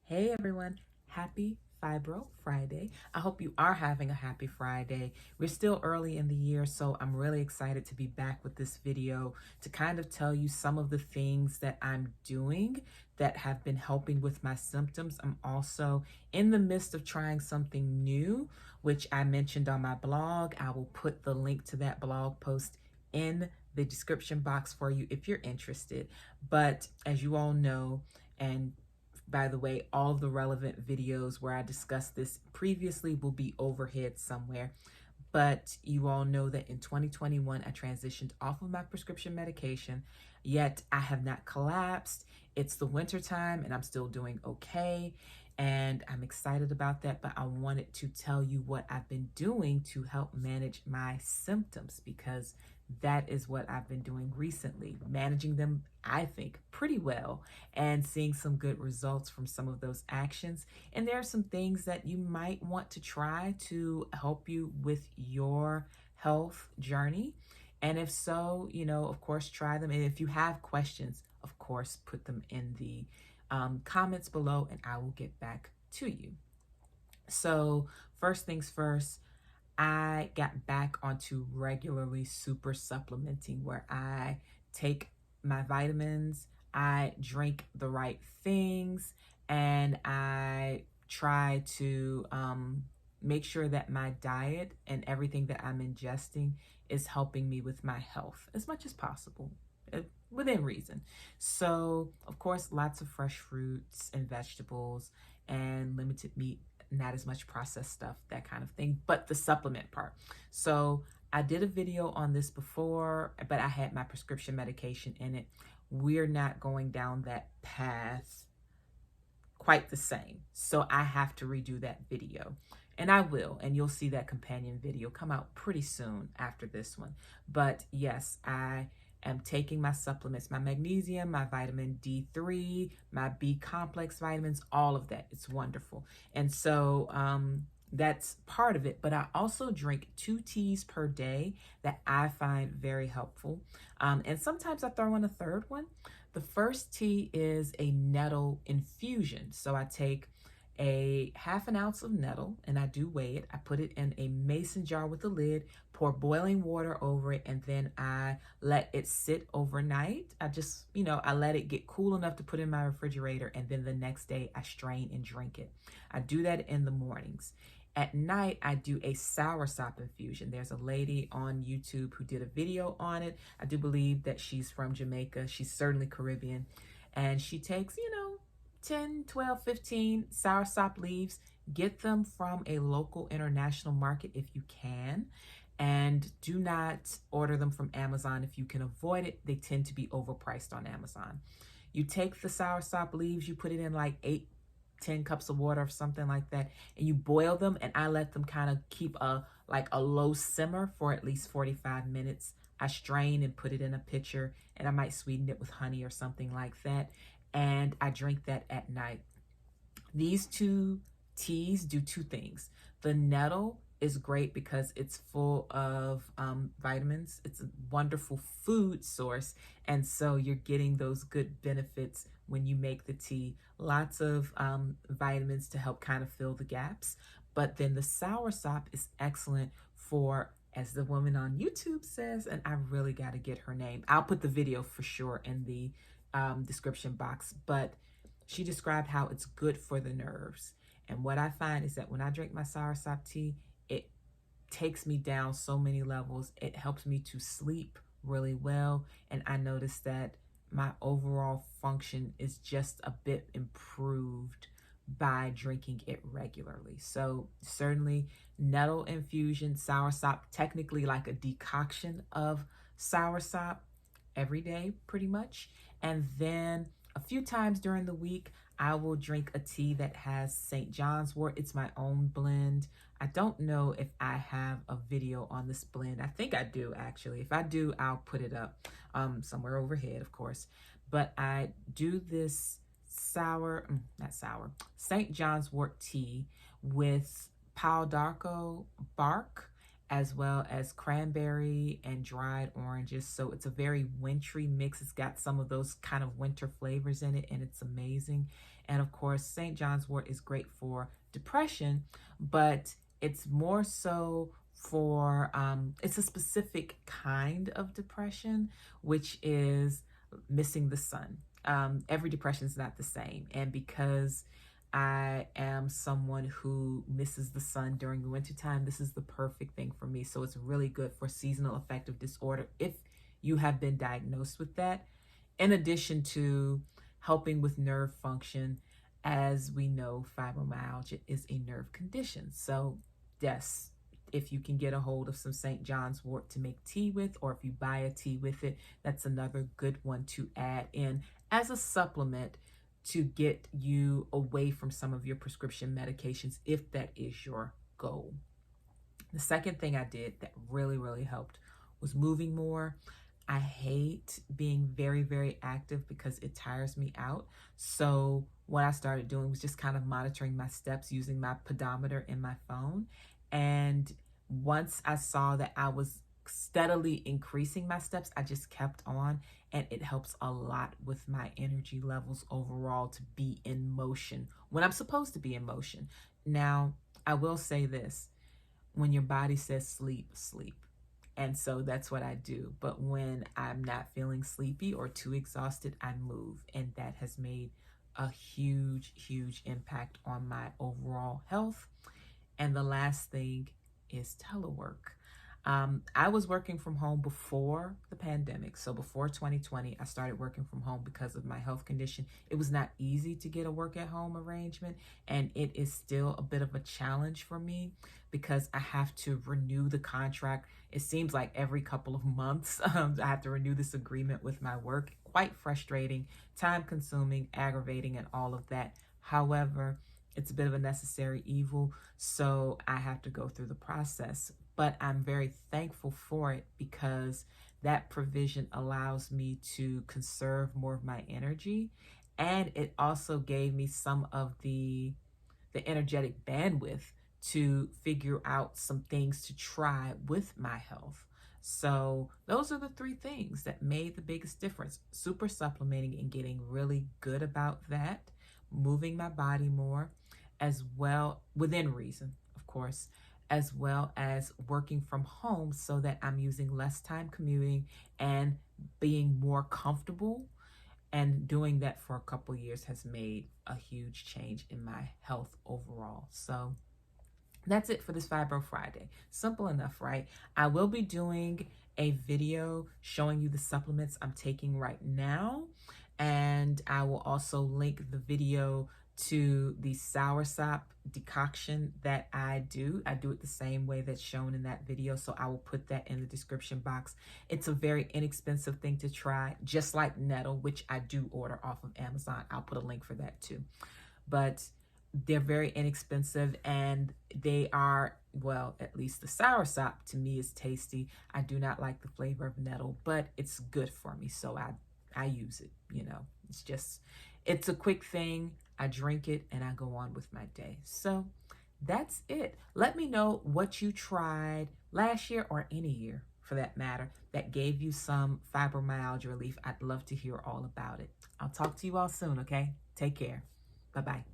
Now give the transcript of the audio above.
Hey everyone, happy Fibro Friday. I hope you are having a happy Friday. We're still early in the year, so I'm really excited to be back with this video to kind of tell you some of the things that I'm doing that have been helping with my symptoms. I'm also in the midst of trying something new, which I mentioned on my blog. I will put the link to that blog post in the description box for you if you're interested. But as you all know, and by the way, all of the relevant videos where I discussed this previously will be overhead somewhere. But you all know that in 2021, I transitioned off of my prescription medication, yet I have not collapsed. It's the winter time and I'm still doing okay. And I'm excited about that, but I wanted to tell you what I've been doing to help manage my symptoms, because that is what I've been doing recently, managing them, I think, pretty well and seeing some good results from some of those actions. And there are some things that you might want to try to help you with your health journey. And if so, of course, try them. And if you have questions, of course, put them in the comments below and I will get back to you. So first things first, I got back onto regularly super supplementing, where I take my vitamins, I drink the right things, and I try to make sure that my diet and everything that I'm ingesting is helping me with my health as much as possible, within reason. So, of course, lots of fresh fruits and vegetables and limited meat, not as much processed stuff, that kind of thing, but the supplement part. So I did a video on this before, but I had my prescription medication in it. We're not going down that path quite the same. So I have to redo that video. And I will, and you'll see that companion video come out pretty soon after this one. But yes, I am taking my supplements, my magnesium, my vitamin D3, my B complex vitamins, all of that. It's wonderful. And so that's part of it. But I also drink 2 teas per day that I find very helpful. And sometimes I throw in a third one. The first tea is a nettle infusion. So I take a half an ounce of nettle and I do weigh it. I put it in a mason jar with a lid, pour boiling water over it, and then I let it sit overnight. I let it get cool enough to put in my refrigerator, and then the next day I strain and drink it. I do that in the mornings. At night, I do a soursop infusion. There's a lady on YouTube who did a video on it. I do believe that she's from Jamaica. She's certainly Caribbean. And she takes, 10, 12, 15 soursop leaves. Get them from a local international market if you can. And do not order them from Amazon if you can avoid it. They tend to be overpriced on Amazon. You take the soursop leaves, you put it in like 10 cups of water or something like that, and you boil them, and I let them kind of keep a low simmer for at least 45 minutes. I strain and put it in a pitcher, and I might sweeten it with honey or something like that, and I drink that at night. These 2 teas do 2 things. The nettle is great because it's full of vitamins. It's a wonderful food source, and so you're getting those good benefits when you make the tea. Lots of vitamins to help kind of fill the gaps. But then the soursop is excellent for, as the woman on YouTube says, and I really got to get her name. I'll put the video for sure in the description box, but she described how it's good for the nerves. And what I find is that when I drink my soursop tea, it takes me down so many levels. It helps me to sleep really well. And I notice that my overall function is just a bit improved by drinking it regularly. So certainly nettle infusion, soursop, technically like a decoction of soursop every day pretty much. And then a few times during the week, I will drink a tea that has St. John's wort. It's my own blend. I don't know if I have a video on this blend. I think I do, actually. If I do, I'll put it up somewhere overhead, of course. But I do this St. John's wort tea with pau d'arco bark, as well as cranberry and dried oranges. So it's a very wintry mix. It's got some of those kind of winter flavors in it, and it's amazing. And of course, St. John's wort is great for depression, but it's more so for, it's a specific kind of depression, which is missing the sun. Every depression is not the same. And because I am someone who misses the sun during the wintertime, this is the perfect thing for me. So it's really good for seasonal affective disorder if you have been diagnosed with that, in addition to helping with nerve function. As we know, fibromyalgia is a nerve condition. So yes, if you can get a hold of some St. John's wort to make tea with, or if you buy a tea with it, that's another good one to add in as a supplement to get you away from some of your prescription medications if that is your goal. The second thing I did that really, really helped was moving more. I hate being very, very active because it tires me out. So what I started doing was just kind of monitoring my steps using my pedometer in my phone. And once I saw that I was steadily increasing my steps, I just kept on, and it helps a lot with my energy levels overall to be in motion when I'm supposed to be in motion. Now, I will say this, when your body says sleep, sleep. And so that's what I do. But when I'm not feeling sleepy or too exhausted, I move. And that has made a huge, huge impact on my overall health. And the last thing is telework. I was working from home before the pandemic. So before 2020, I started working from home because of my health condition. It was not easy to get a work at home arrangement, and it is still a bit of a challenge for me because I have to renew the contract. It seems like every couple of months, I have to renew this agreement with my work. Quite frustrating, time consuming, aggravating, and all of that. However, it's a bit of a necessary evil, so I have to go through the process. But I'm very thankful for it because that provision allows me to conserve more of my energy. And it also gave me some of the energetic bandwidth to figure out some things to try with my health. So those are the three things that made the biggest difference. Super supplementing and getting really good about that, moving my body more, as well, within reason, of course, as well as working from home so that I'm using less time commuting and being more comfortable. And doing that for a couple years has made a huge change in my health overall. So that's it for this Fibro Friday. Simple enough, right? I will be doing a video showing you the supplements I'm taking right now. And I will also link the video to the Soursop decoction that I do. I do it the same way that's shown in that video, so I will put that in the description box. It's a very inexpensive thing to try, just like nettle, which I do order off of Amazon. I'll put a link for that too. But they're very inexpensive, and they are, well, at least the Soursop to me is tasty. I do not like the flavor of nettle, but it's good for me, so I use it, you know. It's a quick thing. I drink it and I go on with my day. So that's it. Let me know what you tried last year or any year for that matter that gave you some fibromyalgia relief. I'd love to hear all about it. I'll talk to you all soon, okay? Take care. Bye-bye.